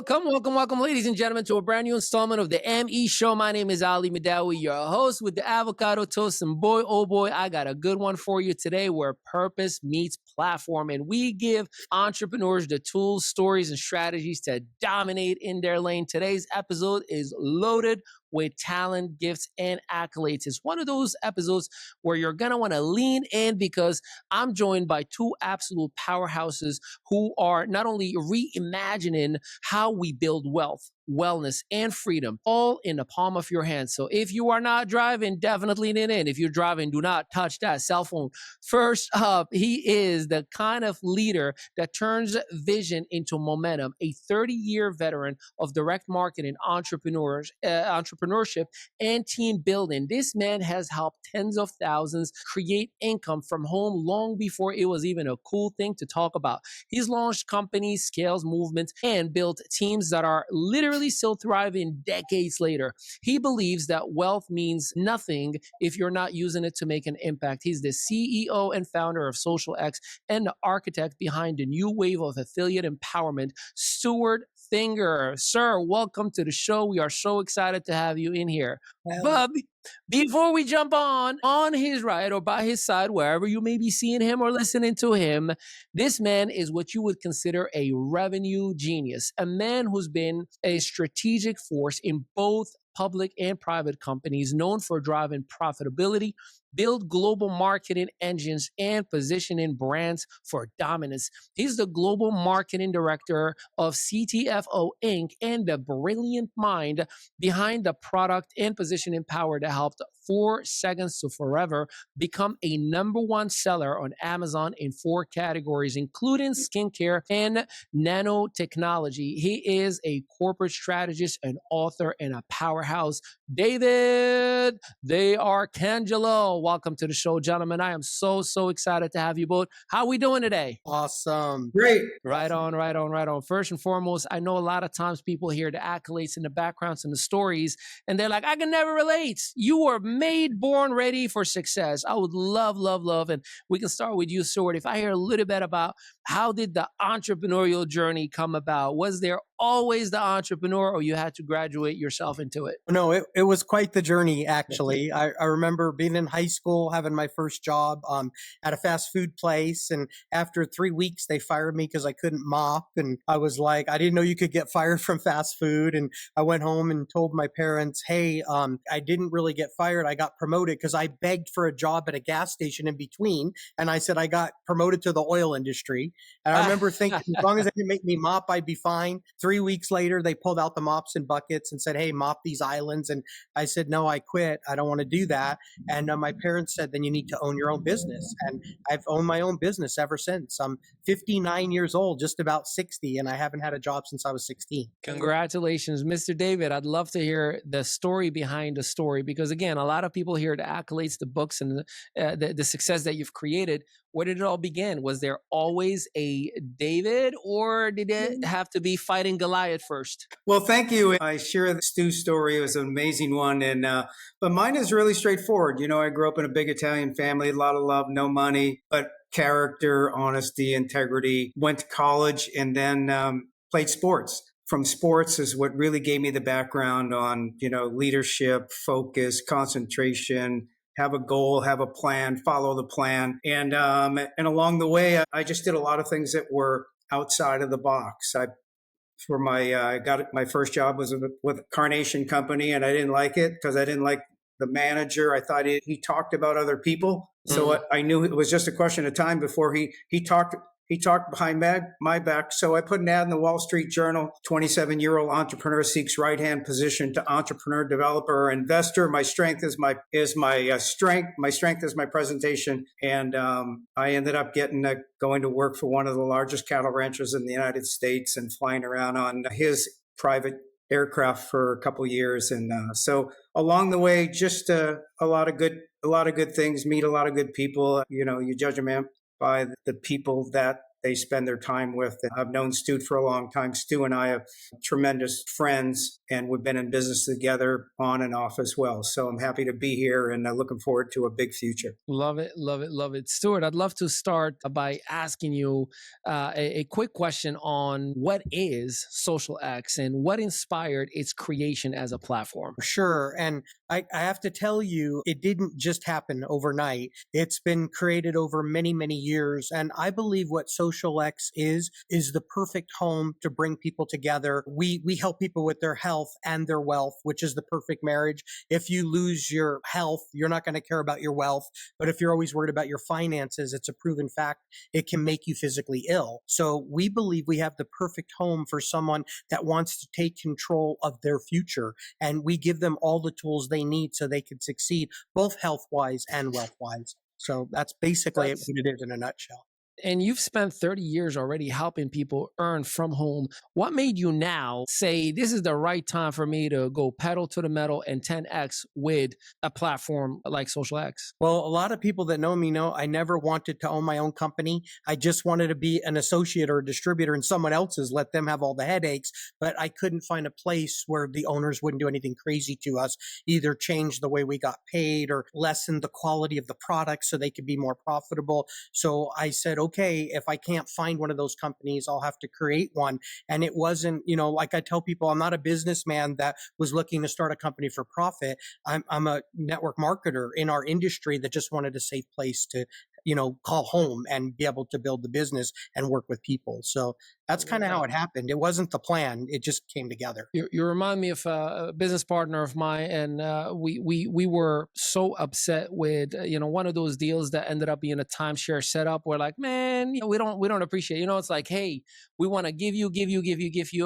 Welcome, ladies and gentlemen, to a brand new installment of the ME Show. My name is Ali Madawi, your host with the avocado toast. And boy, oh boy, I got a good one for you today where purpose meets platform. And we give entrepreneurs the tools, stories, and strategies to dominate in their lane. Today's episode is loaded with talent, gifts, and accolades. It's one of those episodes where you're going to want to lean in because I'm joined by two absolute powerhouses who are not only reimagining how we build wealth, wellness, and freedom, all in the palm of your hand. So if you are not driving, definitely lean in. If you're driving, do not touch that cell phone. First up, he is the kind of leader that turns vision into momentum, a 30-year veteran of direct marketing, entrepreneurship, and team building. This man has helped tens of thousands create income from home long before it was even a cool thing to talk about. He's launched companies, scales movements, and built teams that are literally still thriving decades later. He believes that wealth means nothing if you're not using it to make an impact. He's the CEO and founder of XosialX and the architect behind the new wave of affiliate empowerment, Stuart Finger. Sir, welcome to the show. We are so excited to have you in here. But before we jump on his right or by his side, wherever you may be seeing him or listening to him, this man is what you would consider a revenue genius, a man who's been a strategic force in both public and private companies, known for driving profitability, build global marketing engines, and positioning brands for dominance. He's the global marketing director of CTFO Inc. and the brilliant mind behind the product and positioning power that helped 4 Seconds to Forever become a #1 seller on Amazon in 4 categories, including skincare and nanotechnology. He is a corporate strategist, an author, and a powerhouse. David, they are Cangelo. Welcome to the show, gentlemen. I am so excited to have you both. How are we doing today? Awesome. Great. Right on. First and foremost, I know a lot of times people hear the accolades and the backgrounds and the stories, and they're like, I can never relate. You were born ready for success. I would love, and we can start with you, Stuart. If I hear a little bit about how did the entrepreneurial journey come about? Was there always the entrepreneur, or you had to graduate yourself into it? No, it was quite the journey, actually. I remember being in high school, having my first job at a fast food place. And after 3 weeks, they fired me because I couldn't mop. And I was like, I didn't know you could get fired from fast food. And I went home and told my parents, hey, I didn't really get fired. I got promoted because I begged for a job at a gas station in between. And I said I got promoted to the oil industry. And I remember thinking, as long as they didn't make me mop, I'd be fine. 3 weeks later, they pulled out the mops and buckets and said, hey, mop these islands. And I said, no, I quit. I don't want to do that. And my parents said, then you need to own your own business. And I've owned my own business ever since. I'm 59 years old, just about 60, and I haven't had a job since I was 16. Congratulations, Mr. David. I'd love to hear the story behind the story because, again, a lot of people hear the accolades, the books, and the success that you've created. Where did it all begin? Was there always a David, or did it have to be fighting Goliath first? Well, thank you. I share the Stu story. It was an amazing one. But mine is really straightforward. You know, I grew up in a big Italian family, a lot of love, no money, but character, honesty, integrity. Went to college and then played sports. From sports is what really gave me the background on, leadership, focus, concentration, have a goal, have a plan, follow the plan. And along the way, I just did a lot of things that were outside of the box. I got my first job was with a Carnation company, and I didn't like it because I didn't like the manager. I thought he talked about other people. So I knew it was just a question of time before he talked behind my back. So I put an ad in the Wall Street Journal, 27-year-old entrepreneur seeks right-hand position to entrepreneur, developer, investor. My strength is my strength. My strength is my presentation. And I ended up going to work for one of the largest cattle ranchers in the United States and flying around on his private aircraft for a couple of years. And so along the way, just a lot of good things, meet a lot of good people. You judge a man by the people that they spend their time with. And I've known Stu for a long time. Stu and I are tremendous friends, and we've been in business together on and off as well. So I'm happy to be here and looking forward to a big future. Love it, love it, love it. Stuart, I'd love to start by asking you a quick question on what is XosialX and what inspired its creation as a platform. Sure. And I have to tell you, it didn't just happen overnight. It's been created over many, many years. And I believe what XosialX is the perfect home to bring people together. We help people with their health and their wealth, which is the perfect marriage. If you lose your health, you're not going to care about your wealth. But if you're always worried about your finances, it's a proven fact. It can make you physically ill. So we believe we have the perfect home for someone that wants to take control of their future. And we give them all the tools they need so they can succeed, both health-wise and wealth-wise. So that's basically what it is in a nutshell. And you've spent 30 years already helping people earn from home. What made you now say this is the right time for me to go pedal to the metal and 10x with a platform like XosialX? Well, a lot of people that know me know I never wanted to own my own company. I just wanted to be an associate or a distributor in someone else's, let them have all the headaches. But I couldn't find a place where the owners wouldn't do anything crazy to us, either change the way we got paid or lessen the quality of the product so they could be more profitable. So I said, okay, if I can't find one of those companies, I'll have to create one. And it wasn't, like I tell people, I'm not a businessman that was looking to start a company for profit. I'm a network marketer in our industry that just wanted a safe place to, call home and be able to build the business and work with people. So that's kind of how it happened. It wasn't the plan. It just came together. You remind me of a business partner of mine, and we were so upset with one of those deals that ended up being a timeshare setup. We're like, man, we don't appreciate. It's like, hey, we want to give you,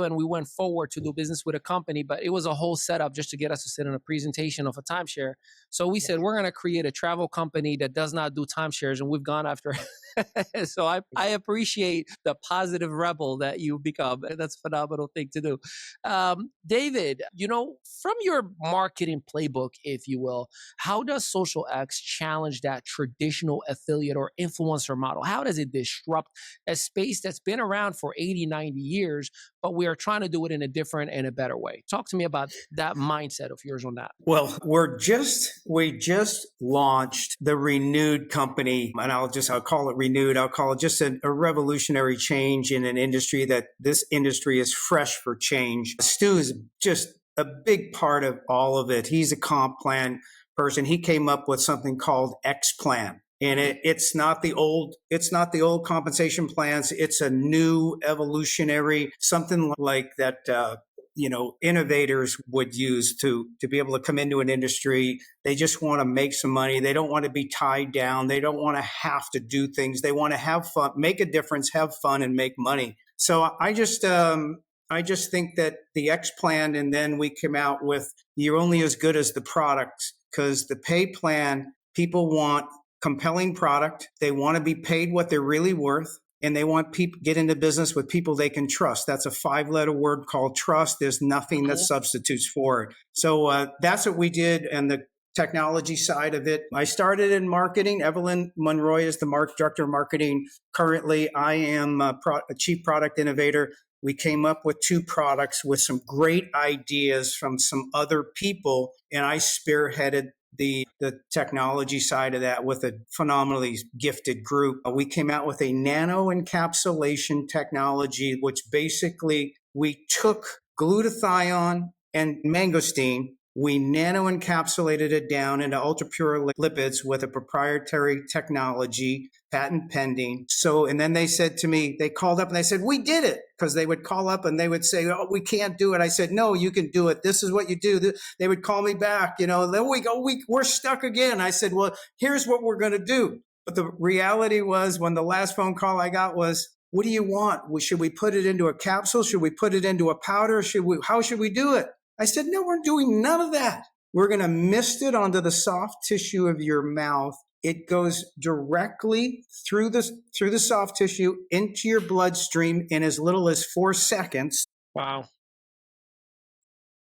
and we went forward to do business with a company, but it was a whole setup just to get us to sit in a presentation of a timeshare. So we said we're going to create a travel company that does not do timeshares, and we've gone after. So I appreciate the positive rebel that you become. That's a phenomenal thing to do. David, from your marketing playbook, if you will, how does XosialX challenge that traditional affiliate or influencer model? How does it disrupt a space that's been around for 80, 90 years, but we are trying to do it in a different and a better way? Talk to me about that mindset of yours on that. Well, we just launched the renewed company, and I'll call it renewed. I'll call it just a revolutionary change in an industry that this industry is fresh for change. Stu is just a big part of all of it. He's a comp plan person. He came up with something called X Plan. And it's not the old compensation plans. It's a new evolutionary, something like that, innovators would use to be able to come into an industry. They just want to make some money. They don't want to be tied down. They don't want to have to do things. They want to have fun, make a difference, have fun, and make money. So I just think that the X plan, and then we came out with you're only as good as the product, because the pay plan, people want compelling product. They want to be paid what they're really worth. And they want people get into business with people they can trust. That's a 5-letter word called trust. There's nothing that substitutes for it. So that's what we did. And the technology side of it, I started in marketing. Evelyn Monroy is the director of marketing. Currently, I am a chief product innovator. We came up with 2 products with some great ideas from some other people, and I spearheaded the technology side of that with a phenomenally gifted group. We came out with a nano encapsulation technology, which basically we took glutathione and mangosteen, we nano encapsulated it down into ultra pure lipids with a proprietary technology, patent pending. So, and then they said to me, they called up and they said, we did it. Because they would call up and they would say, oh, we can't do it. I said, no, you can do it. This is what you do. They would call me back, then we go, we're stuck again. I said, well, here's what we're going to do. But the reality was, when the last phone call I got was, what do you want? Should we put it into a capsule? Should we put it into a powder? How should we do it? I said, no, we're doing none of that. We're going to mist it onto the soft tissue of your mouth. It goes directly through the soft tissue into your bloodstream in as little as 4 seconds. Wow.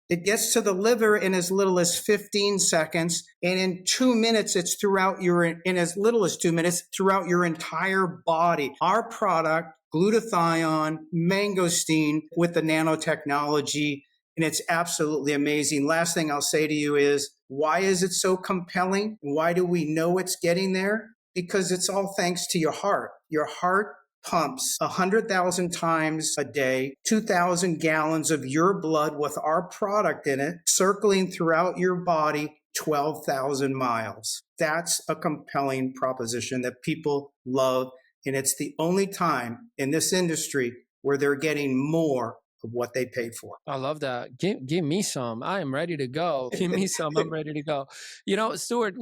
It gets to the liver in as little as 15 seconds. And in 2 minutes, it's in as little as 2 minutes throughout your entire body. Our product glutathione, mangosteen with the nanotechnology. And it's absolutely amazing. Last thing I'll say to you is, why is it so compelling? Why do we know it's getting there? Because it's all thanks to your heart. Your heart pumps 100,000 times a day, 2,000 gallons of your blood with our product in it, circling throughout your body 12,000 miles. That's a compelling proposition that people love. And it's the only time in this industry where they're getting more of what they paid for. I love that. Give me some. I am ready to go. Give me some. I'm ready to go. Stuart,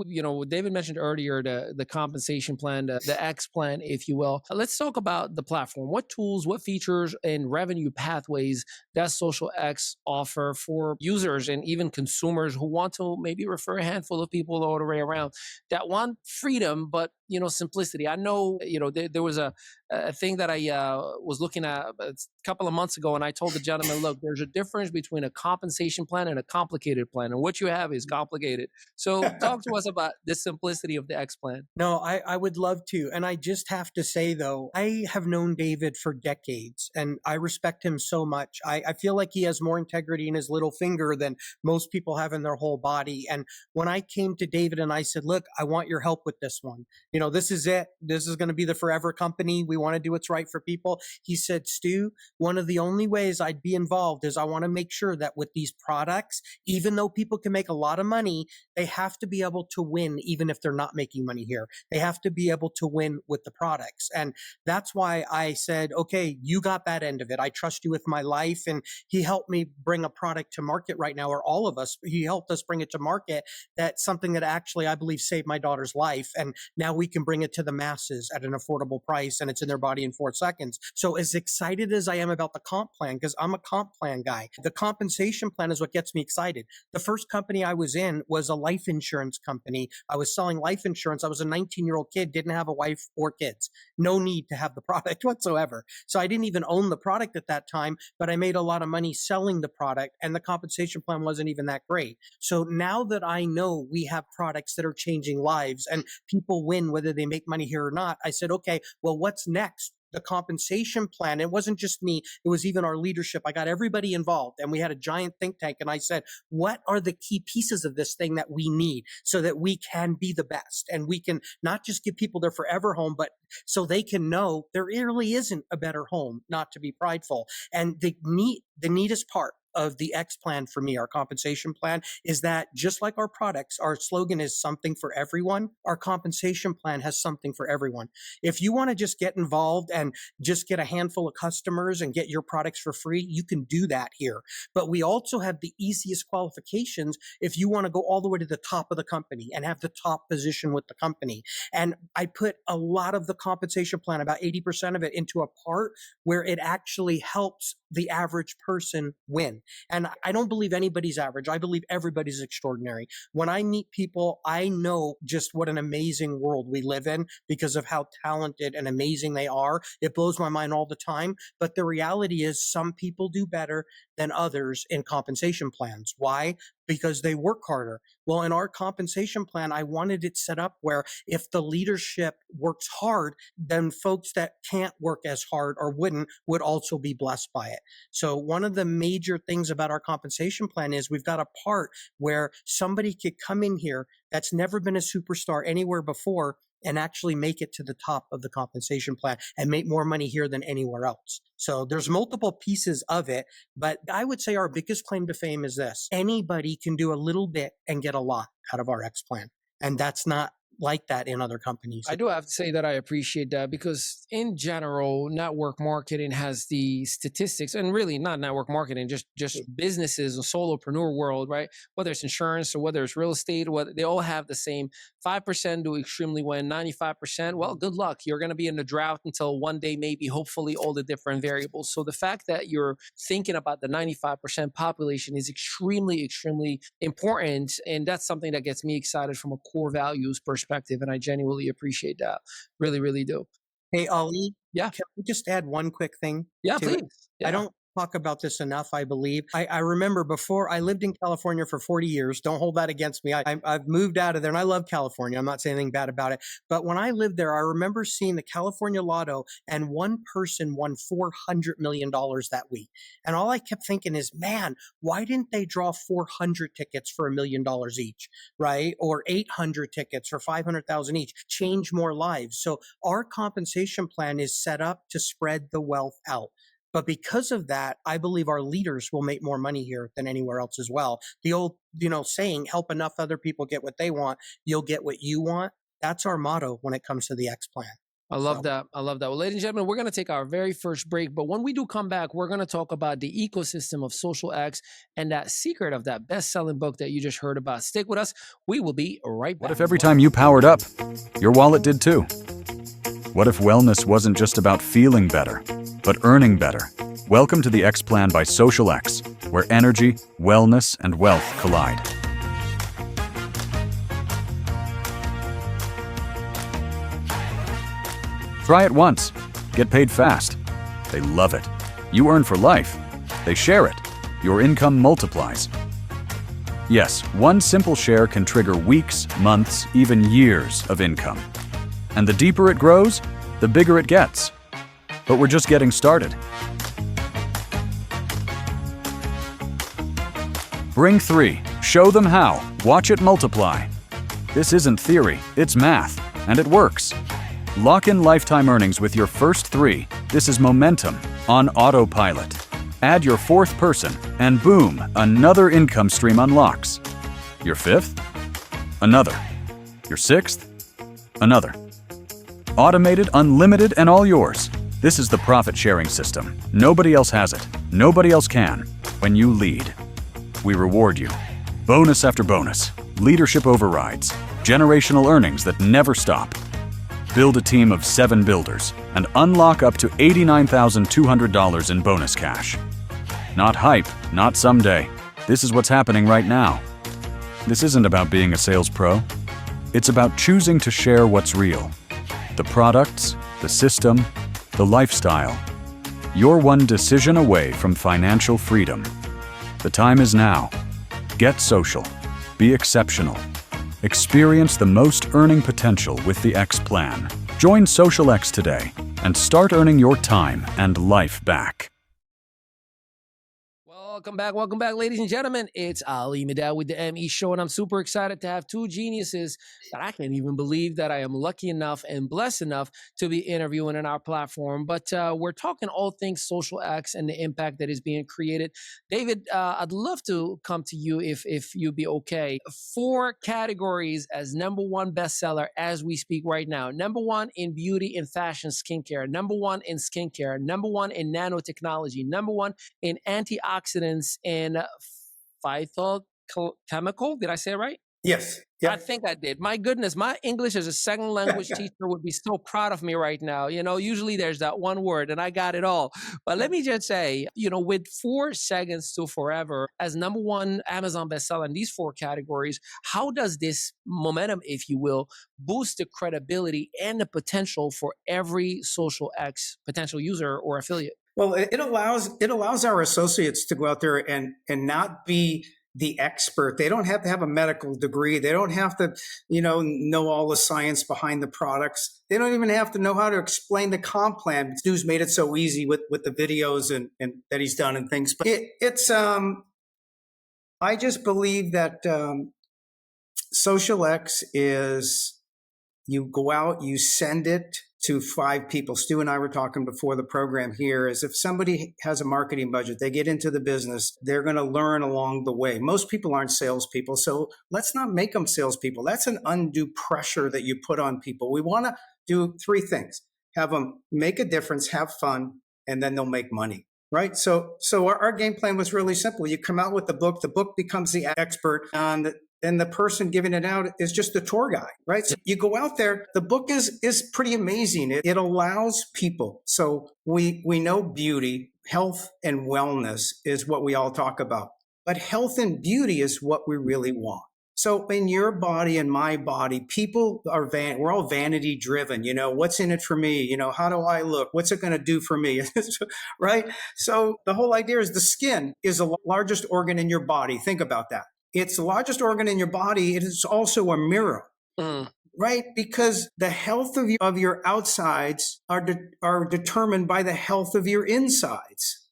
David mentioned earlier the compensation plan, the X plan, if you will. Let's talk about the platform. What tools, what features, and revenue pathways does XosialX offer for users and even consumers who want to maybe refer a handful of people all the way around that want freedom, but simplicity. I know, there was a thing that I was looking at a couple of months ago, and I told the gentleman, look, there's a difference between a compensation plan and a complicated plan, and what you have is complicated. So talk to us about the simplicity of the X plan. No, I would love to. And I just have to say, though, I have known David for decades and I respect him so much. I feel like he has more integrity in his little finger than most people have in their whole body. And when I came to David and I said, look, I want your help with this one. This is it. This is going to be the forever company. We want to do what's right for people. He said, Stu, one of the only ways I'd be involved is I want to make sure that with these products, even though people can make a lot of money, they have to be able to win, even if they're not making money here. They have to be able to win with the products. And that's why I said, okay, you got that end of it. I trust you with my life. And he helped me bring a product to market right now, or all of us. He helped us bring it to market. That's something that actually, I believe, saved my daughter's life. And now we can bring it to the masses at an affordable price, and it's in their body in 4 seconds. So as excited as I am about the comp plan, because I'm a comp plan guy, the compensation plan is what gets me excited. The first company I was in was a life insurance company. I was selling life insurance. I was a 19-year-old kid, didn't have a wife or kids. No need to have the product whatsoever. So I didn't even own the product at that time, but I made a lot of money selling the product, and the compensation plan wasn't even that great. So now that I know we have products that are changing lives and people win whether they make money here or not, I said, okay, well, what's next? The compensation plan. It wasn't just me. It was even our leadership. I got everybody involved and we had a giant think tank. And I said, what are the key pieces of this thing that we need so that we can be the best? And we can not just give people their forever home, but so they can know there really isn't a better home, not to be prideful. And the neatest part of the X plan for me, our compensation plan, is that just like our products, our slogan is something for everyone. Our compensation plan has something for everyone. If you want to just get involved and just get a handful of customers and get your products for free, you can do that here. But we also have the easiest qualifications if you want to go all the way to the top of the company and have the top position with the company. And I put a lot of the compensation plan, about 80% of it, into a part where it actually helps the average person win. And I don't believe anybody's average. I believe everybody's extraordinary. When I meet people, I know just what an amazing world we live in because of how talented and amazing they are. It blows my mind all the time. But the reality is some people do better than others in compensation plans. Why? Because they work harder. Well, in our compensation plan, I wanted it set up where if the leadership works hard, then folks that can't work as hard or wouldn't would also be blessed by it. So one of the major things about our compensation plan is we've got a part where somebody could come in here that's never been a superstar anywhere before and actually make it to the top of the compensation plan and make more money here than anywhere else. So there's multiple pieces of it, but I would say our biggest claim to fame is this. Anybody can do a little bit and get a lot out of our X plan. And that's not like that in other companies. I do have to say that I appreciate that because in general, network marketing has the statistics, and really not network marketing, just businesses and solopreneur world, right? Whether it's insurance or whether it's real estate, whether they all have the same 5% do extremely well, 95%. Well, good luck. You're going to be in the drought until one day, maybe, hopefully, all the different variables. So the fact that you're thinking about the 95% population is extremely, extremely important. And that's something that gets me excited from a core values perspective. And I genuinely appreciate that. Really, really do. Hey, Ali. Yeah. Can we just add one quick thing? Yeah, please. Yeah. talk about this enough, I believe. I remember before I lived in California for 40 years. Don't hold that against me. I've moved out of there and I love California. I'm not saying anything bad about it. But when I lived there, I remember seeing the California Lotto and one person won $400 million that week. And all I kept thinking is, man, why didn't they draw 400 tickets for $1 million each, right? Or 800 tickets for 500,000 each, change more lives. So our compensation plan is set up to spread the wealth out. But because of that, I believe our leaders will make more money here than anywhere else as well. The old, saying, help enough other people get what they want, you'll get what you want. That's our motto when it comes to the X plan. I love that. I love that. Well, ladies and gentlemen, we're going to take our very first break. But when we do come back, we're going to talk about the ecosystem of SocialX and that secret of that best-selling book that you just heard about. Stick with us. We will be right back. What if every time you powered up, your wallet did too? What if wellness wasn't just about feeling better, but earning better? Welcome to the X Plan by SocialX, where energy, wellness, and wealth collide. Try it once. Get paid fast. They love it. You earn for life. They share it. Your income multiplies. Yes, one simple share can trigger weeks, months, even years of income. And the deeper it grows, the bigger it gets. But we're just getting started. Bring 3. Show them how. Watch it multiply. This isn't theory, it's math, and it works. Lock in lifetime earnings with your first 3. This is momentum on autopilot. Add your 4th person, and boom, another income stream unlocks. Your 5th? Another. Your 6th? Another. Automated, unlimited, and all yours. This is the profit-sharing system. Nobody else has it. Nobody else can. When you lead, we reward you. Bonus after bonus. Leadership overrides. Generational earnings that never stop. Build a team of 7 builders and unlock up to $89,200 in bonus cash. Not hype, not someday. This is what's happening right now. This isn't about being a sales pro. It's about choosing to share what's real. The products, the system, the lifestyle. You're one decision away from financial freedom. The time is now. Get social. Be exceptional. Experience the most earning potential with the X Plan. Join SocialX today and start earning your time and life back. Welcome back, ladies and gentlemen. It's Ali Medal with the ME Show, and I'm super excited to have 2 geniuses that I can't even believe that I am lucky enough and blessed enough to be interviewing on our platform. But we're talking all things SocialX and the impact that is being created. David, I'd love to come to you if you'd be okay. 4 categories as #1 bestseller as we speak right now. #1 in beauty and fashion skincare. #1 in skincare. #1 in nanotechnology. #1 in antioxidants and phytochemical. Did I say it right? Yes. Yeah. I think I did. My goodness, my English as a second language teacher would be so proud of me right now. Usually there's that one word and I got it all. But let me just say, with 4 seconds to forever as #1 Amazon bestseller in these 4 categories, how does this momentum, if you will, boost the credibility and the potential for every SocialX potential user or affiliate? Well, it allows our associates to go out there and not be the expert. They don't have to have a medical degree. They don't have to, know all the science behind the products. They don't even have to know how to explain the comp plan. Stu's made it so easy with the videos and that he's done and things. But it's I just believe that SocialX is, you go out, you send it to 5 people. Stu and I were talking before the program here, is if somebody has a marketing budget, they get into the business, they're going to learn along the way. Most people aren't salespeople, so let's not make them salespeople. That's an undue pressure that you put on people. We want to do 3 things. Have them make a difference, have fun, and then they'll make money. Right? So our game plan was really simple. You come out with the book becomes the expert, and the person giving it out is just the tour guide, right? So you go out there, the book is pretty amazing. It allows people. So we know beauty, health, and wellness is what we all talk about. But health and beauty is what we really want. So in your body and my body, people are we're all vanity driven. You know, what's in it for me? You know, how do I look? What's it going to do for me? Right? So the whole idea is the skin is the largest organ in your body. Think about that. It's the largest organ in your body. It is also a mirror. Mm. Right? Because the health of your outsides are determined by the health of your insides.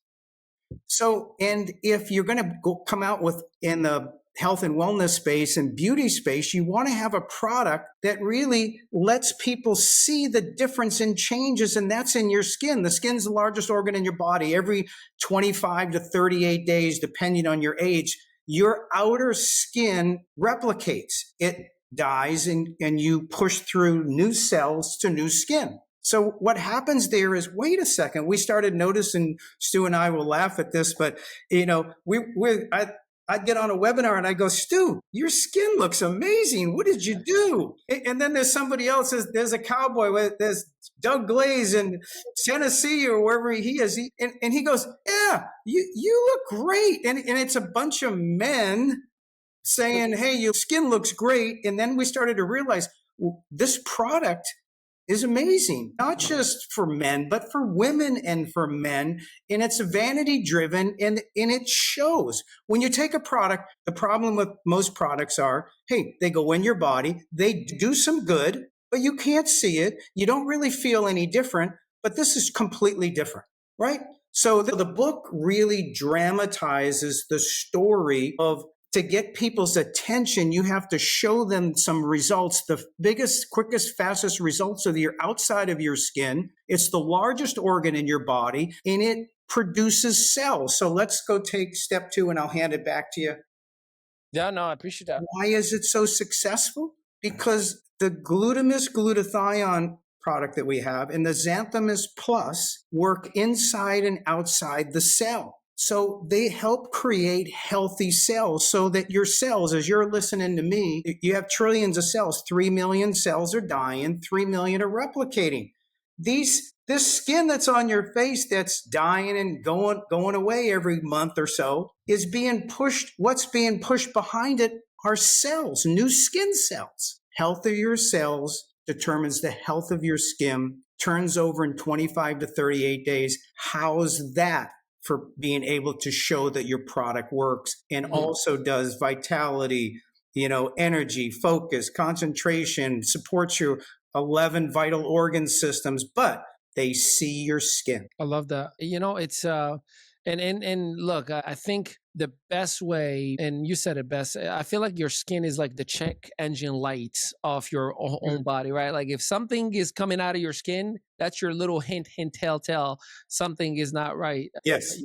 So, and if you're going to come out with in the health and wellness space and beauty space, you want to have a product that really lets people see the difference in changes, and that's in your skin. The skin's the largest organ in your body. Every 25 to 38 days, depending on your age, your outer skin replicates. It dies and you push through new cells to new skin. So what happens there is, wait a second, we started noticing, Stu and I will laugh at this, but you know, I'd get on a webinar and I go, Stu, your skin looks amazing. What did you do? And then there's somebody else, there's a cowboy, there's Doug Glaze in Tennessee or wherever he is. And he goes, yeah, you look great. And it's a bunch of men saying, hey, your skin looks great. And then we started to realize, well, this product is amazing, not just for men, but for women and for men. And it's vanity driven and it shows. When you take a product, the problem with most products are, hey, they go in your body, they do some good, but you can't see it. You don't really feel any different, but this is completely different, right? So the book really dramatizes the story of, to get people's attention, you have to show them some results. The biggest, quickest, fastest results are your outside of your skin. It's the largest organ in your body, and it produces cells. So let's go take step 2, and I'll hand it back to you. Yeah, no, I appreciate that. Why is it so successful? Because the GlutaMyst glutathione product that we have and the XanthoMyst Plus work inside and outside the cell. So they help create healthy cells so that your cells, as you're listening to me, you have trillions of cells. 3 million cells are dying, 3 million are replicating. This skin that's on your face that's dying and going away every month or so is being pushed. What's being pushed behind it are cells, new skin cells. Health of your cells determines the health of your skin, turns over in 25 to 38 days. How's that for being able to show that your product works, and also does vitality, energy, focus, concentration, supports your 11 vital organ systems, but they see your skin. I love that. It's and look, I think the best way, and you said it best, I feel like your skin is like the check engine light of your own body, right? Like if something is coming out of your skin, that's your little hint, tell something is not right. Yes.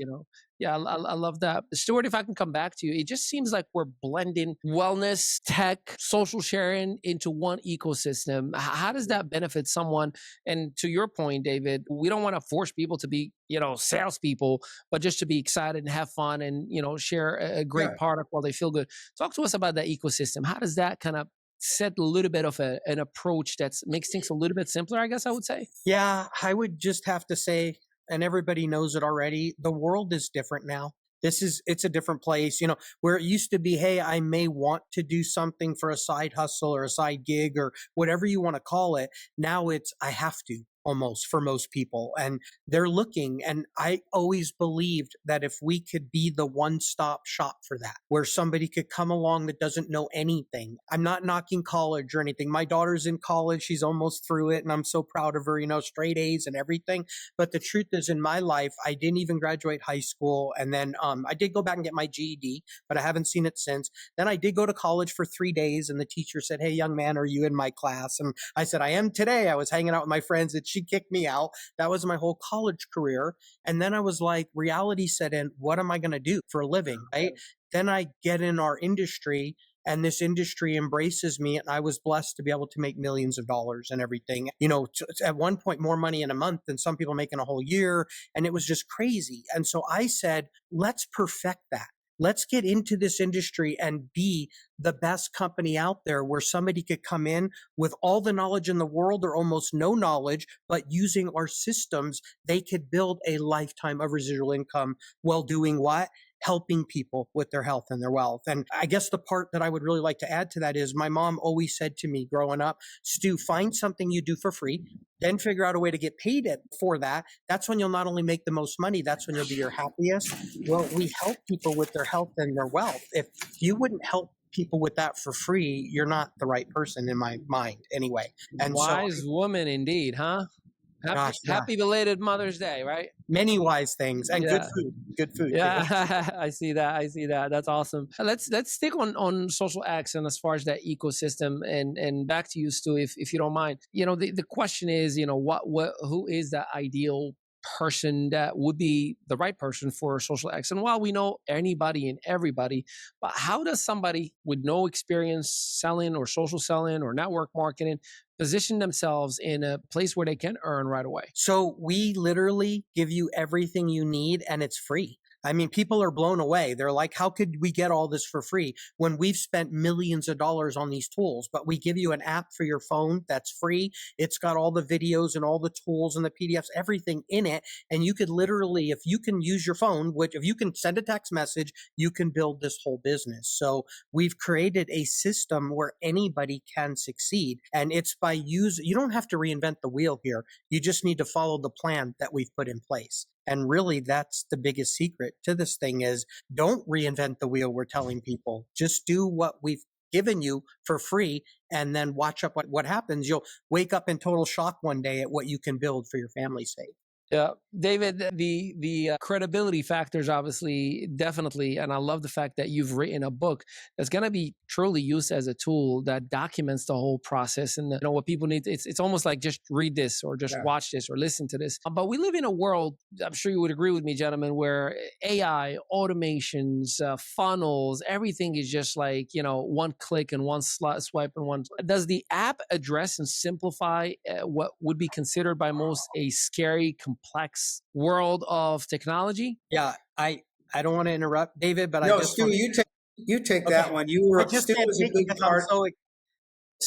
Yeah, I love that. Stuart, if I can come back to you, it just seems like we're blending wellness, tech, social sharing into one ecosystem. How does that benefit someone? And to your point, David, we don't want to force people to be, salespeople, but just to be excited and have fun and, share a great product while they feel good. Talk to us about that ecosystem. How does that kind of set a little bit of an approach that makes things a little bit simpler, I guess I would say? Yeah, I would just have to say, and everybody knows it already, the world is different now. It's a different place, where it used to be, hey, I may want to do something for a side hustle or a side gig or whatever you want to call it. Now it's, I have to, almost, for most people. And they're looking. And I always believed that if we could be the one-stop shop for that, where somebody could come along that doesn't know anything. I'm not knocking college or anything. My daughter's in college. She's almost through it. And I'm so proud of her, straight A's and everything. But the truth is, in my life, I didn't even graduate high school. And then I did go back and get my GED, but I haven't seen it since. Then I did go to college for 3 days. And the teacher said, hey, young man, are you in my class? And I said, I am today. I was hanging out with my friends, and she kicked me out. That was my whole college career. And then I was like, reality set in. What am I going to do for a living? Right? Then I get in our industry, and this industry embraces me. And I was blessed to be able to make millions of dollars and everything. At one point, more money in a month than some people make in a whole year. And it was just crazy. And so I said, let's perfect that. Let's get into this industry and be the best company out there, where somebody could come in with all the knowledge in the world or almost no knowledge, but using our systems, they could build a lifetime of residual income while doing what? helping people with their health and their wealth. And I guess the part that I would really like to add to that is my mom always said to me growing up, Stu, find something you do for free, then figure out a way to get paid for that. That's when you'll not only make the most money, that's when you'll be your happiest. Well, we help people with their health and their wealth. If you wouldn't help people with that for free, you're not the right person in my mind anyway. And Wise woman indeed, huh? gosh, yeah, Happy belated Mother's Day, right? many wise things and Yeah. good food. Yeah, I see that. I see that. That's awesome. Let's stick on XosialX and as far as that ecosystem and back to you, Stu, if you don't mind. The question is, who is the ideal person that would be the right person for XosialX? And while we know anybody and everybody, but how does somebody with no experience selling or social selling or network marketing position themselves in a place where they can earn right away? So we literally give you everything you need and it's free. I mean, people are blown away. They're like, how could we get all this for free when we've spent millions of dollars on these tools? But we give you an app for your phone that's free. It's got all the videos and all the tools and the PDFs, everything in it. And you could literally, if you can use your phone, which if you can send a text message, you can build this whole business. So we've created a system where anybody can succeed. And it's by you don't have to reinvent the wheel here. You just need to follow the plan that we've put in place. And really, that's the biggest secret to this thing is don't reinvent the wheel, we're telling people. Just do what we've given you for free and then watch up what happens. You'll wake up in total shock one day at what you can build for your family's sake. Yeah, David, the credibility factors obviously definitely, and I love the fact that you've written a book that's going to be truly used as a tool that documents the whole process. And what people need, it's almost like just read this or just watch this or listen to this. But we live in a world, I'm sure you would agree with me, gentlemen, where AI, automations, funnels, everything is just like, one click and one swipe and one. Does the app address and simplify what would be considered by most a scary, complex world of technology? Yeah, I don't want to interrupt, David, but no, Stu, you take that one. You were Stu was a big part.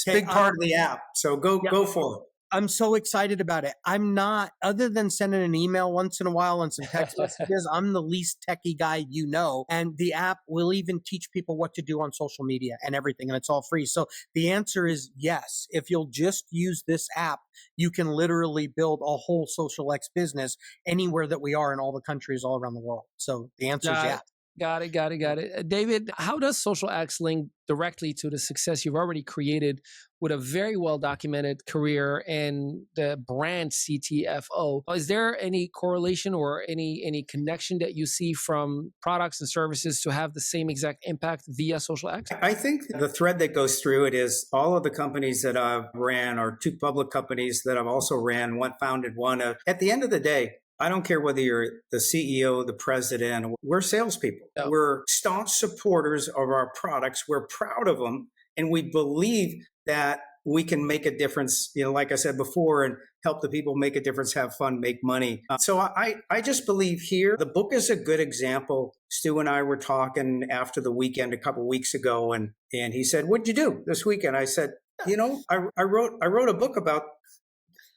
Big part of the app. So go for it. I'm so excited about it. I'm not, other than sending an email once in a while and some text messages, I'm the least techie guy you know. And the app will even teach people what to do on social media and everything, and it's all free. So the answer is yes. If you'll just use this app, you can literally build a whole XosialX business anywhere that we are in all the countries all around the world. So the answer is yes. Got it. David, how does XosialX link directly to the success you've already created with a very well-documented career and the brand CTFO? Is there any correlation or any connection that you see from products and services to have the same exact impact via XosialX? I think the thread that goes through it is all of the companies that I've ran are two public companies that I've also ran, one founded one. At the end of the day, I don't care whether you're the CEO, the president, we're salespeople. Yep. We're staunch supporters of our products. We're proud of them. And we believe that we can make a difference, like I said before, and help the people make a difference, have fun, make money. So I just believe here, the book is a good example. Stu and I were talking after the weekend a couple of weeks ago, and he said, "What'd you do this weekend?" I said, I wrote a book about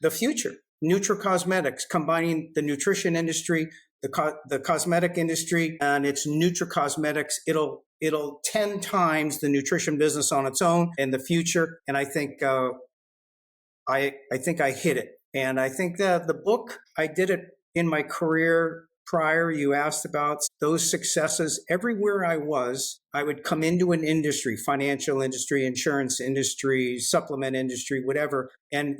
the future. Nutricosmetics, combining the nutrition industry, the cosmetic industry, and it's Nutricosmetics. It'll 10 times the nutrition business on its own in the future. And I think I hit it. And I think that the book, I did it in my career prior. You asked about those successes. Everywhere I would come into an industry, financial industry, insurance industry, supplement industry, whatever. And,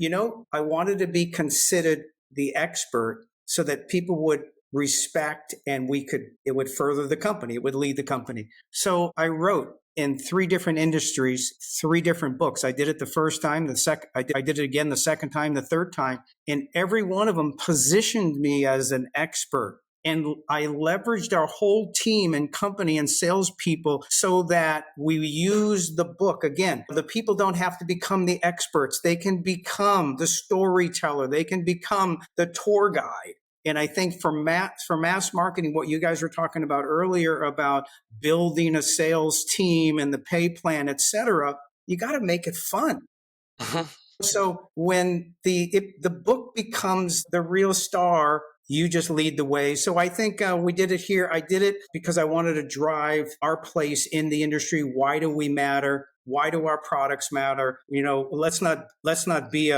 I wanted to be considered the expert so that people would respect and it would further the company. It would lead the company. So I wrote in 3 different industries, 3 different books. I did it the first time, I did it again the second time, the third time, and every one of them positioned me as an expert. And I leveraged our whole team and company and salespeople so that we use the book. Again, the people don't have to become the experts. They can become the storyteller. They can become the tour guide. And I think for mass marketing, what you guys were talking about earlier about building a sales team and the pay plan, et cetera, you got to make it fun. So when the book becomes the real star You just lead the way. So I think we did it here. I did it because I wanted to drive our place in the industry. Why do we matter? Why do our products matter? Let's not be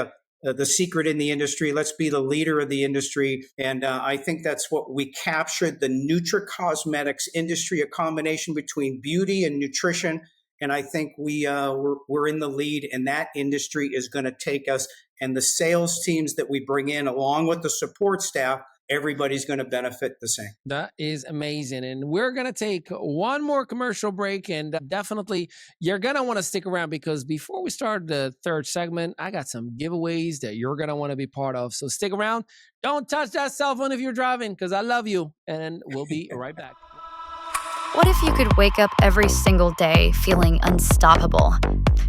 the secret in the industry. Let's be the leader of the industry. And I think that's what we captured, the Nutricosmetics industry, a combination between beauty and nutrition. And I think we're in the lead, and that industry is going to take us. And the sales teams that we bring in, along with the support staff, everybody's going to benefit the same. That is amazing. And we're going to take one more commercial break. And definitely, you're going to want to stick around, because before we start the third segment, I got some giveaways that you're going to want to be part of. So stick around. Don't touch that cell phone if you're driving, because I love you. And we'll be right back. What if you could wake up every single day feeling unstoppable?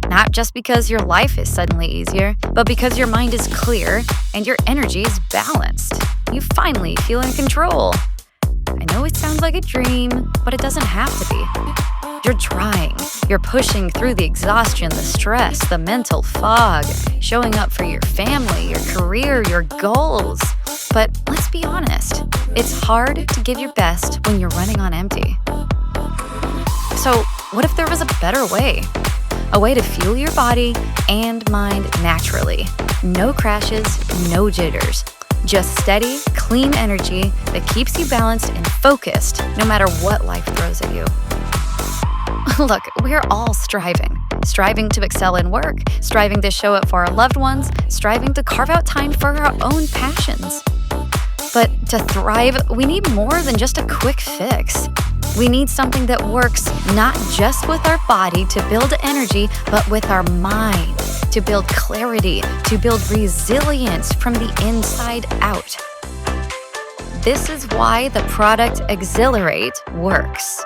Not just because your life is suddenly easier, but because your mind is clear and your energy is balanced. You finally feel in control. I know it sounds like a dream, but it doesn't have to be. You're trying. You're pushing through the exhaustion, the stress, the mental fog, showing up for your family, your career, your goals. But let's be honest, it's hard to give your best when you're running on empty. So, what if there was a better way? A way to fuel your body and mind naturally. No crashes, no jitters. Just steady, clean energy that keeps you balanced and focused no matter what life throws at you. Look, we're all striving to excel in work, striving to show up for our loved ones, striving to carve out time for our own passions. But to thrive, we need more than just a quick fix. We need something that works not just with our body to build energy, but with our mind to build clarity, to build resilience from the inside out. This is why the product Exhilarate works.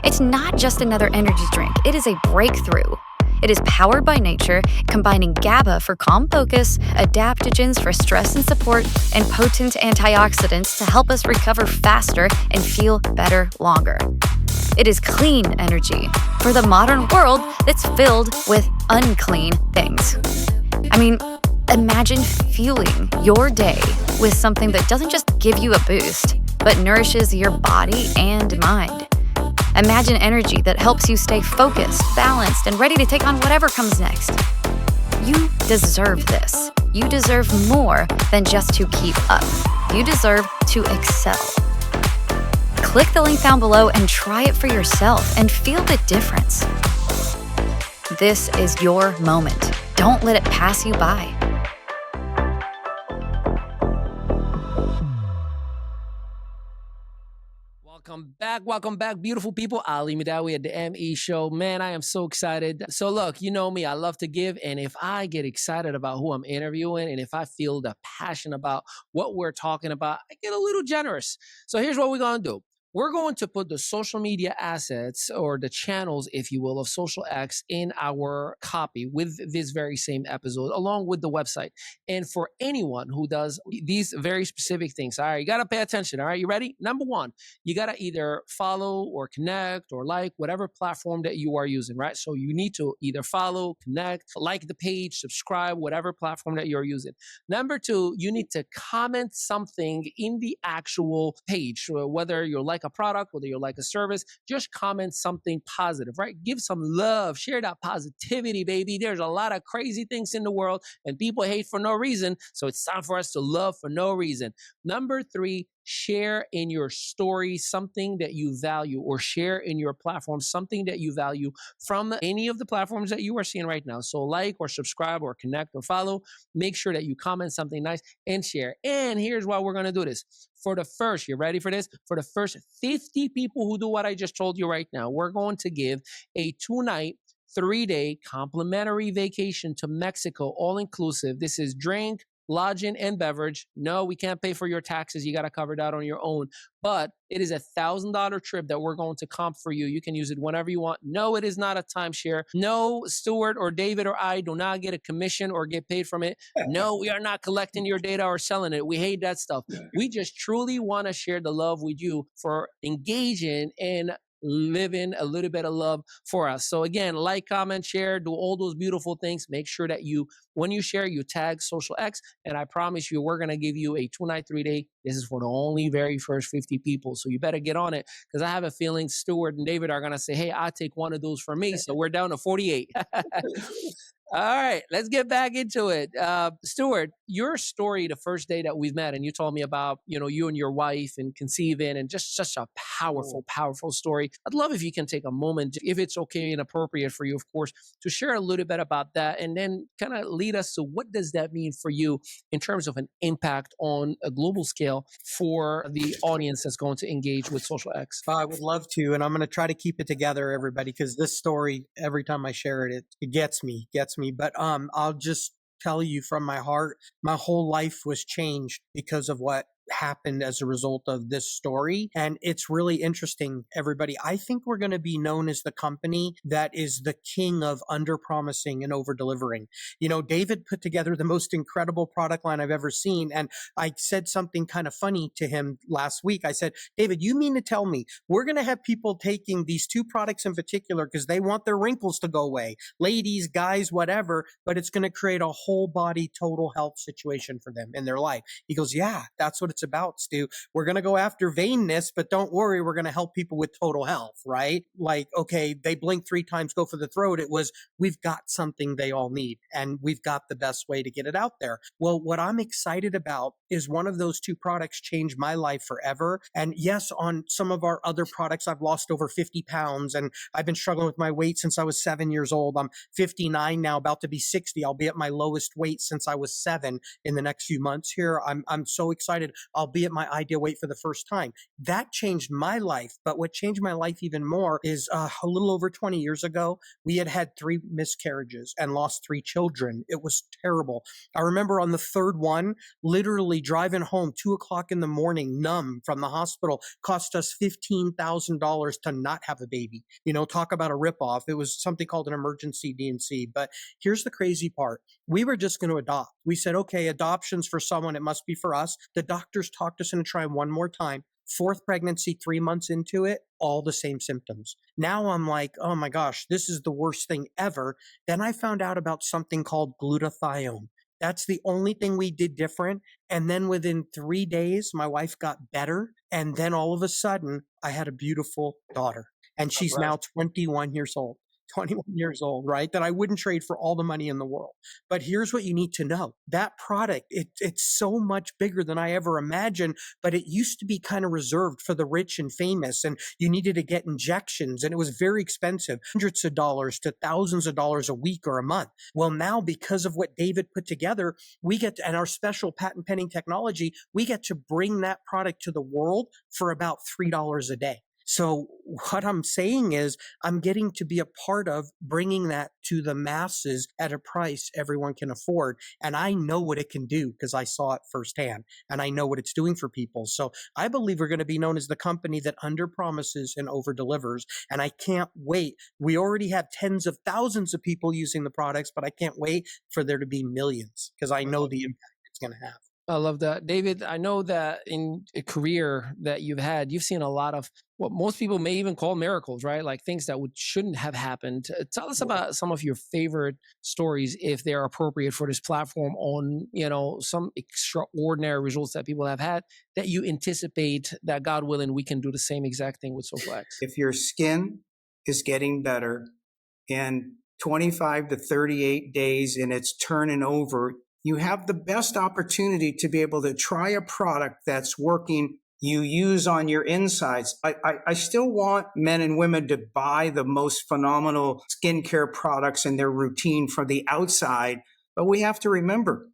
It's not just another energy drink, it is a breakthrough. It is powered by nature, combining GABA for calm focus, adaptogens for stress and support, and potent antioxidants to help us recover faster and feel better longer. It is clean energy for the modern world that's filled with unclean things. I mean, imagine fueling your day with something that doesn't just give you a boost, but nourishes your body and mind. Imagine energy that helps you stay focused, balanced, and ready to take on whatever comes next. You deserve this. You deserve more than just to keep up. You deserve to excel. Click the link down below and try it for yourself and feel the difference. This is your moment. Don't let it pass you by. Welcome back, beautiful people. Ali Midawi at the ME Show. Man, I am so excited. So look, you know me, I love to give. And if I get excited about who I'm interviewing, and if I feel the passion about what we're talking about, I get a little generous. So here's what we're going to do. We're going to put the social media assets, or the channels, if you will, of XosialX in our copy with this very same episode, along with the website. And for anyone who does these very specific things, all right, you got to pay attention. All right, you ready? Number one, you got to either follow or connect or like whatever platform that you are using, right? So you need to either follow, connect, like the page, subscribe, whatever platform that you're using. Number two, you need to comment something in the actual page, whether you're like a product, whether you like a service, just comment something positive, right? Give some love, share that positivity, baby. There's a lot of crazy things in the world and people hate for no reason. So it's time for us to love for no reason. Number three, share in your story something that you value, or share in your platform something that you value from any of the platforms that you are seeing right now. So like or subscribe or connect or follow. Make sure that you comment something nice and share. And here's why we're going to do this. For the first, you ready for this? For the first 50 people who do what I just told you right now, we're going to give a 2-night, 3-day complimentary vacation to Mexico, all inclusive. This is drink, lodging, and beverage. No, we can't pay for your taxes. You got to cover that on your own. But it is $1,000 trip that we're going to comp for you. You can use it whenever you want. No, it is not a timeshare. No, Stuart or David or I do not get a commission or get paid from it. No, we are not collecting your data or selling it. We hate that stuff. We just truly want to share the love with you for engaging in living a little bit of love for us. So again, like, comment, share, do all those beautiful things. Make sure that when you share, you tag XosialX, and I promise you, we're going to give you a 2-night, 3-day. This is for the only very first 50 people. So you better get on it, because I have a feeling Stuart and David are going to say, hey, I'll take one of those for me. So we're down to 48. All right, let's get back into it. Stuart, your story the first day that we've met, and you told me about, you and your wife and conceiving, and just such a powerful, powerful story. I'd love if you can take a moment, if it's okay and appropriate for you, of course, to share a little bit about that, and then kind of lead us to what does that mean for you in terms of an impact on a global scale for the audience that's going to engage with XosialX. I would love to, and I'm going to try to keep it together, everybody, because this story, every time I share it, it gets me. But I'll just tell you from my heart, my whole life was changed because of what happened as a result of this story. And it's really interesting, everybody. I think we're going to be known as the company that is the king of under-promising and over-delivering. David put together the most incredible product line I've ever seen. And I said something kind of funny to him last week. I said, David, you mean to tell me we're going to have people taking these two products in particular because they want their wrinkles to go away, ladies, guys, whatever, but it's going to create a whole body total health situation for them in their life? He goes, yeah, that's what it's about, Stu. We're going to go after vainness, but don't worry, we're going to help people with total health, right? Like, okay, they blink 3 times, go for the throat. It was, we've got something they all need, and we've got the best way to get it out there. Well, what I'm excited about is one of those 2 products changed my life forever. And yes, on some of our other products, I've lost over 50 pounds, and I've been struggling with my weight since I was 7 years old. I'm 59 now, about to be 60. I'll be at my lowest weight since I was 7 in the next few months here. I'm so excited. I'll be at my ideal weight for the first time. That changed my life. But what changed my life even more is a little over 20 years ago, we had 3 miscarriages and lost 3 children. It was terrible. I remember on the 3rd one, literally driving home 2:00 in the morning, numb from the hospital, cost us $15,000 to not have a baby. Talk about a ripoff. It was something called an emergency D&C. But here's the crazy part. We were just going to adopt. We said, okay, adoption's for someone. It must be for us. The doctors talked us into trying one more time. 4th pregnancy, 3 months into it, all the same symptoms. Now I'm like, oh my gosh, this is the worst thing ever. Then I found out about something called glutathione. That's the only thing we did different. And then within 3 days, my wife got better. And then all of a sudden, I had a beautiful daughter. And she's now 21 years old. 21 years old, right? That I wouldn't trade for all the money in the world. But here's what you need to know. That product, it's so much bigger than I ever imagined, but it used to be kind of reserved for the rich and famous, and you needed to get injections, and it was very expensive, hundreds of dollars to thousands of dollars a week or a month. Well, now because of what David put together, we get to, and our special patent pending technology, we get to bring that product to the world for about $3 a day. So what I'm saying is I'm getting to be a part of bringing that to the masses at a price everyone can afford. And I know what it can do because I saw it firsthand, and I know what it's doing for people. So I believe we're going to be known as the company that underpromises and overdelivers. And I can't wait. We already have tens of thousands of people using the products, but I can't wait for there to be millions because I know the impact it's going to have. I love that. David, I know that in a career that you've had, you've seen a lot of what most people may even call miracles, right? Like things that shouldn't have happened. Tell us about some of your favorite stories, if they're appropriate for this platform, on, some extraordinary results that people have had that you anticipate that, God willing, we can do the same exact thing with XosialX. If your skin is getting better in 25 to 38 days and it's turning over, you have the best opportunity to be able to try a product that's working you use on your insides. I still want men and women to buy the most phenomenal skincare products in their routine from the outside, but we have to remember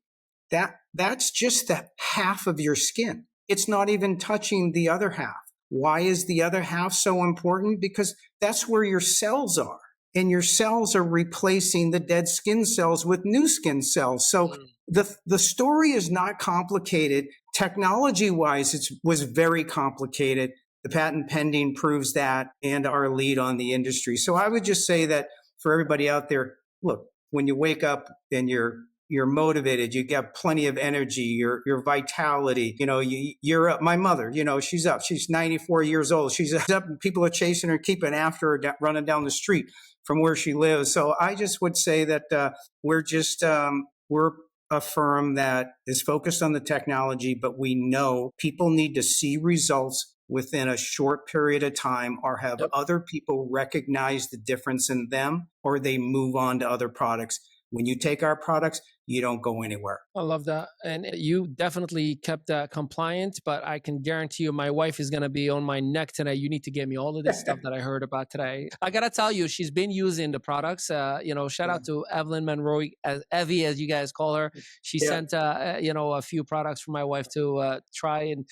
that that's just the half of your skin. It's not even touching the other half. Why is the other half so important? Because that's where your cells are. And your cells are replacing the dead skin cells with new skin cells. So the story is not complicated. Technology-wise, it was very complicated. The patent pending proves that, and our lead on the industry. So I would just say that for everybody out there, look, when you wake up and you're you're motivated, you got plenty of energy, your vitality. You know, you're up. My mother, you know, she's up. She's 94 years old. She's up, and people are chasing her, keeping after her, running down the street from where she lives. So I just would say that we're a firm that is focused on the technology, but we know people need to see results within a short period of time, or have other people recognize the difference in them, or they move on to other products. When you take our products, you don't go anywhere. I love that. And you definitely kept that compliant, but I can guarantee you my wife is going to be on my neck today. You need to give me all of this stuff that I heard about today. I got to tell you, she's been using the products. Shout out to Evelyn Monroe, as Evie, as you guys call her. She sent, a few products for my wife to try. And,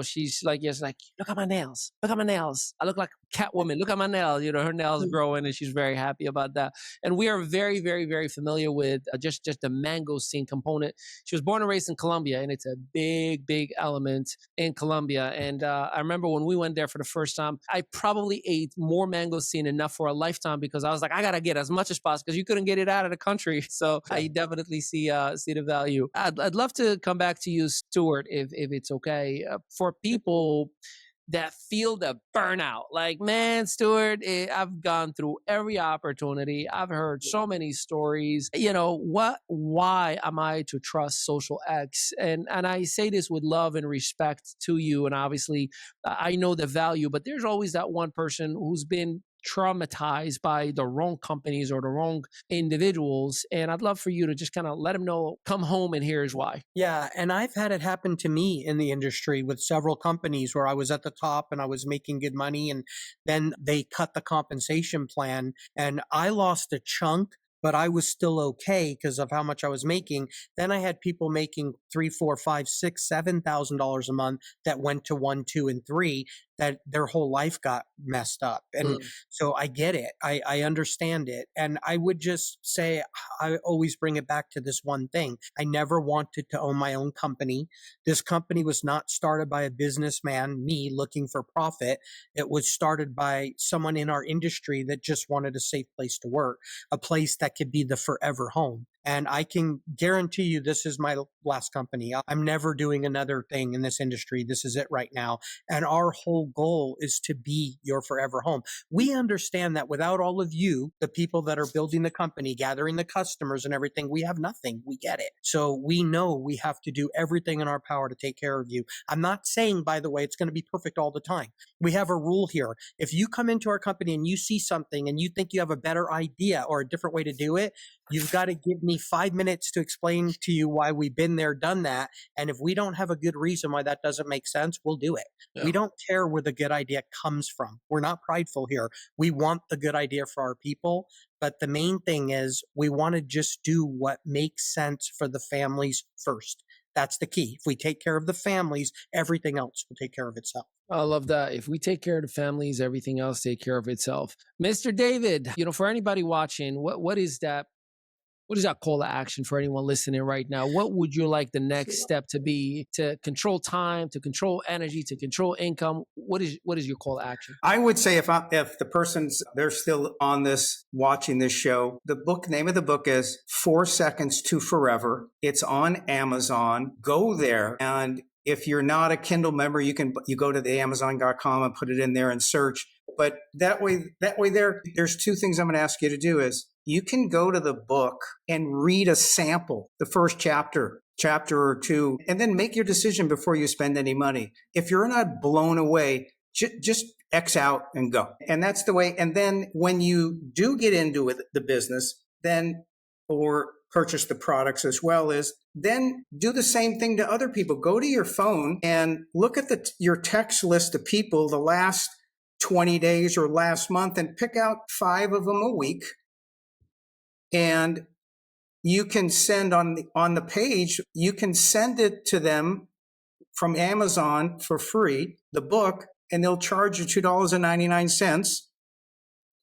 she's like, look at my nails. Look at my nails. I look like Catwoman. Look at my nails. Her nails growing, and she's very happy about that. And we are very, very, very familiar with just the mangosteen component. She was born and raised in Colombia, and it's a big, big element in Colombia. And I remember when we went there for the first time, I probably ate more mangosteen enough for a lifetime, because I was like, I got to get as much as possible, because you couldn't get it out of the country. So I definitely see the value. I'd love to come back to you, Stuart, if it's okay. For people that feel the burnout. Like, man, Stuart, I've gone through every opportunity. I've heard so many stories. Why am I to trust XosialX? And I say this with love and respect to you. And obviously, I know the value, but there's always that one person who's been traumatized by the wrong companies or the wrong individuals. And I'd love for you to just kind of let them know, come home, and here's why. Yeah. And I've had it happen to me in the industry with several companies where I was at the top and I was making good money, and then they cut the compensation plan and I lost a chunk, but I was still okay because of how much I was making. Then I had people making $3, $4, $5, $6, $7,000 a month that went to 1, 2, and 3, that their whole life got messed up. And so I get it. I understand it. And I would just say, I always bring it back to this one thing. I never wanted to own my own company. This company was not started by a businessman, me, looking for profit. It was started by someone in our industry that just wanted a safe place to work, a place that could be the forever home. And I can guarantee you this is my last company. I'm never doing another thing in this industry. This is it right now. And our whole goal is to be your forever home. We understand that without all of you, the people that are building the company, gathering the customers and everything, we have nothing. We get it. So we know we have to do everything in our power to take care of you. I'm not saying, by the way, it's going to be perfect all the time. We have a rule here. If you come into our company and you see something and you think you have a better idea or a different way to do it, you've got to give me 5 minutes to explain to you why we've been there, done that. And if we don't have a good reason why that doesn't make sense, we'll do it. Yeah. We don't care where the good idea comes from. We're not prideful here. We want the good idea for our people. But the main thing is we want to just do what makes sense for the families first. That's the key. If we take care of the families, everything else will take care of itself. I love that. If we take care of the families, everything else take care of itself. Mr. David, for anybody watching, what is that? What is that call to action for anyone listening right now? What would you like the next step to be to control time, to control energy, to control income? What is your call to action? I would say if the person's, they're still on this, watching this show, the name of the book is 4 Seconds to Forever. It's on Amazon. Go there. And if you're not a Kindle member, you go to the Amazon.com and put it in there and search. But that way there's 2 things I'm going to ask you to do is, you can go to the book and read a sample, the first chapter or 2, and then make your decision before you spend any money. If you're not blown away, just X out and go. And that's the way. And then when you do get into the business, or purchase the products as well, then do the same thing to other people. Go to your phone and look at your text list of people the last 20 days or last month and pick out 5 of them a week. And you can send on the page, you can send it to them from Amazon for free, the book, and they'll charge you $2.99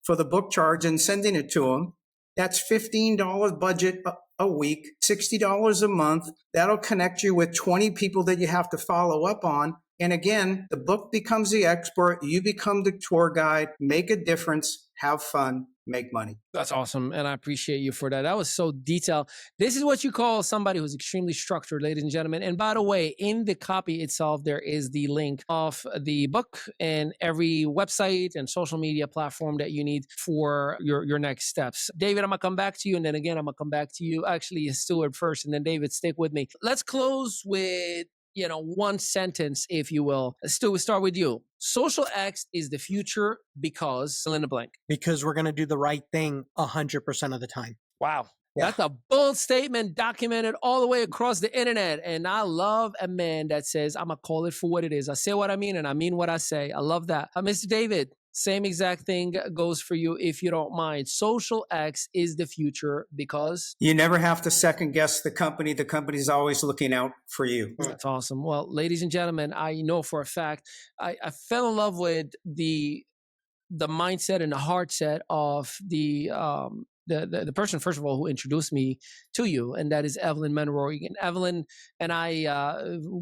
for the book charge and sending it to them. That's $15 budget a week, $60 a month. That'll connect you with 20 people that you have to follow up on. And again, the book becomes the expert. You become the tour guide, make a difference. have fun, make money. That's awesome. And I appreciate you for that. That was so detailed. This is what you call somebody who's extremely structured, ladies and gentlemen. And by the way, in the copy itself, there is the link of the book and every website and social media platform that you need for your next steps. David, I'm going to come back to you. And then again, I'm going to come back to you. Actually, Stuart first. And then David, stick with me. Let's close with one sentence, if you will. Stu, we'll start with you. XosialX is the future because fill in the blank. Because we're going to do the right thing 100% of the time. Wow. Yeah. That's a bold statement documented all the way across the internet. And I love a man that says, I'm going to call it for what it is. I say what I mean and I mean what I say. I love that. Mr. David, same exact thing goes for you if you don't mind. XosialX is the future because you never have to second guess the company. The company's always looking out for you. That's awesome. Well, ladies and gentlemen, I know for a fact, I fell in love with the mindset and the heart set of the person, first of all, who introduced me to you, and that is Evelyn Monroe. And Evelyn and I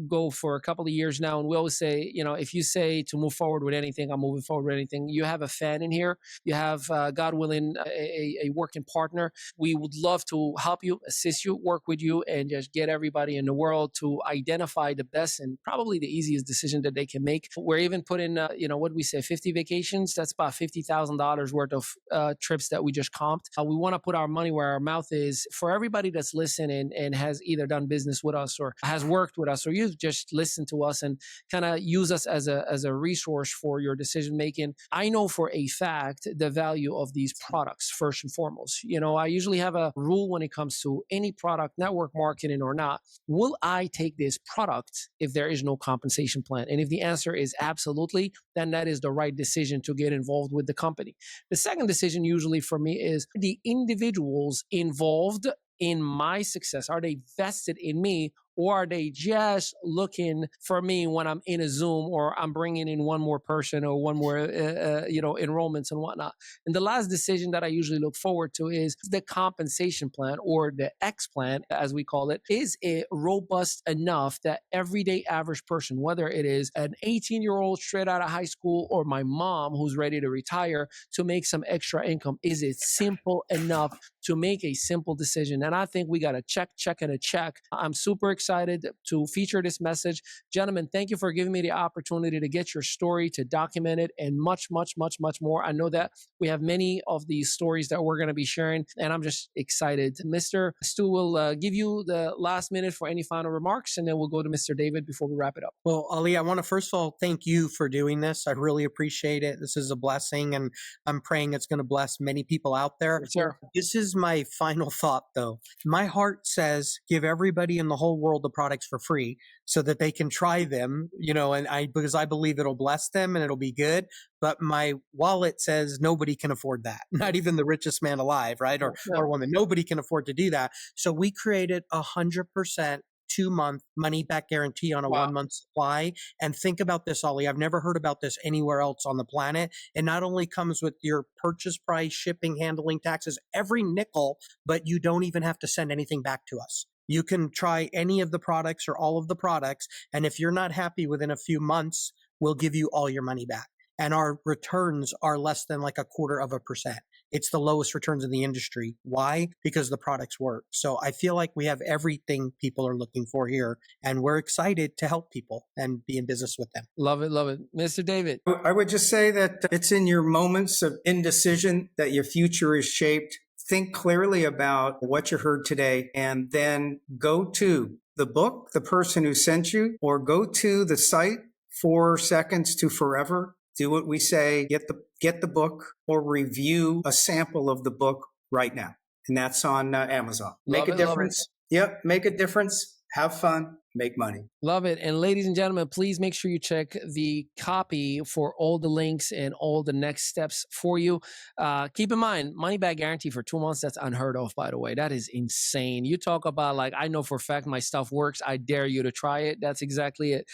go for a couple of years now, and we always say, if you say to move forward with anything, I'm moving forward with anything. You have a fan in here. You have, God willing, a working partner. We would love to help you, assist you, work with you, and just get everybody in the world to identify the best and probably the easiest decision that they can make. We're even putting, what we say, 50 vacations. That's about $50,000 worth of trips that we just comped. We want to put our money where our mouth is. For everybody that's listening and has either done business with us or has worked with us, or you've just listened to us and kind of use us as a resource for your decision making, I know for a fact the value of these products first and foremost. I usually have a rule when it comes to any product, network marketing or not. Will I take this product if there is no compensation plan? And if the answer is absolutely, then that is the right decision to get involved with the company. The second decision usually for me is the individuals involved in my success. Are they vested in me, or are they just looking for me when I'm in a Zoom or I'm bringing in one more person or one more, enrollments and whatnot? And the last decision that I usually look forward to is the compensation plan, or the X plan, as we call it. Is it robust enough that everyday average person, whether it is an 18-year-old straight out of high school or my mom who's ready to retire to make some extra income, is it simple enough to make a simple decision? And I think we got a check, and a check. I'm super excited to feature this message. Gentlemen, thank you for giving me the opportunity to get your story, to document it, and much, much, much, much more. I know that we have many of these stories that we're going to be sharing, and I'm just excited. Mr. Stu will give you the last minute for any final remarks, and then we'll go to Mr. David before we wrap it up. Well, Ali, I want to first of all thank you for doing this. I really appreciate it. This is a blessing, and I'm praying it's going to bless many people out there. Yes, sir. This is my final thought, though. My heart says give everybody in the whole world the products for free so that they can try them, because I believe it'll bless them and it'll be good. But my wallet says nobody can afford that. Not even the richest man alive, right? Or woman. Nobody can afford to do that. So we created 100% 2-month money back guarantee on a 1-month supply. And think about this, Ollie. I've never heard about this anywhere else on the planet. It not only comes with your purchase price, shipping, handling, taxes, every nickel, but you don't even have to send anything back to us. You can try any of the products or all of the products. And if you're not happy within a few months, we'll give you all your money back. And our returns are less than like 0.25%. It's the lowest returns in the industry. Why? Because the products work. So I feel like we have everything people are looking for here, and we're excited to help people and be in business with them. Love it. Love it. Mr. David. I would just say that it's in your moments of indecision that your future is shaped. Think clearly about what you heard today, and then go to the book, the person who sent you, or go to the site, 4 seconds to forever. Do what we say, get the book, or review a sample of the book right now. And that's on Amazon. Make a difference. Yep, make a difference. Have fun. Make money. Love it. And ladies and gentlemen, please make sure you check the copy for all the links and all the next steps for you. Keep in mind, money back guarantee for 2 months. That's unheard of, by the way. That is insane. You talk about I know for a fact my stuff works. I dare you to try it. That's exactly it.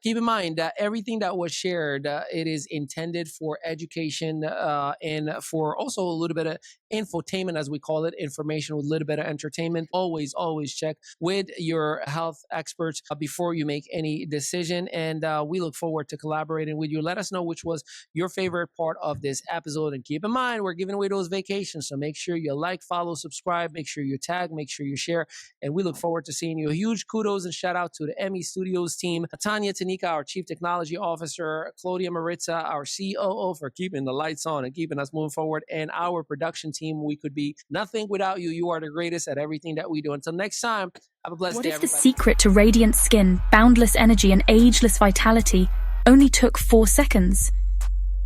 Keep in mind that everything that was shared, it is intended for education and for also a little bit of infotainment, as we call it, information with a little bit of entertainment. Always check with your health experts before you make any decision. And we look forward to collaborating with you. Let us know which was your favorite part of this episode. And keep in mind, we're giving away those vacations. So make sure you like, follow, subscribe, make sure you tag, make sure you share. And we look forward to seeing you. A huge kudos and shout out to the Emmy Studios team, Tanya Tanika, our Chief Technology Officer, Claudia Maritza, our COO, for keeping the lights on and keeping us moving forward, and our production team. We could be nothing without you. You are the greatest at everything that we do. Until next time, have a blessed What day, if the everybody. secret to radiant skin, boundless energy, and ageless vitality only took 4 seconds?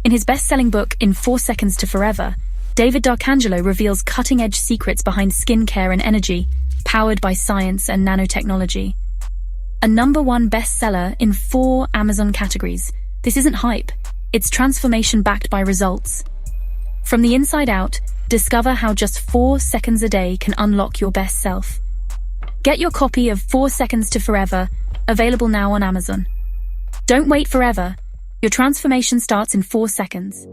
In his best-selling book, In 4 Seconds to Forever, David D'Arcangelo reveals cutting-edge secrets behind skincare and energy, powered by science and nanotechnology. A #1 bestseller in 4 Amazon categories. This isn't hype. It's transformation backed by results. From the inside out, discover how just 4 seconds a day can unlock your best self. Get your copy of 4 Seconds to Forever, available now on Amazon. Don't wait forever. Your transformation starts in 4 seconds.